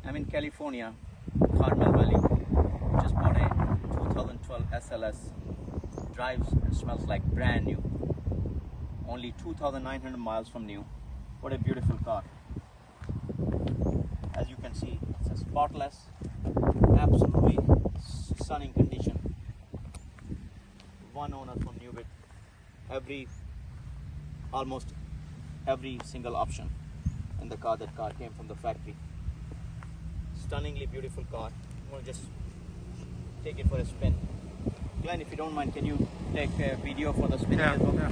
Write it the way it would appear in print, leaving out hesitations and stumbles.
I'm in California, Carmel Valley. Just bought a 2012 SLS. Drives and smells like brand new. Only 2,900 miles from new. What a beautiful car. As you can see, it's a spotless, absolutely stunning condition. One owner from new with almost every single option in the car. That car came from the factory. Stunningly beautiful car. I'm going to just take it for a spin. Glenn, if you don't mind, can you take a video for the spin as well? Yeah.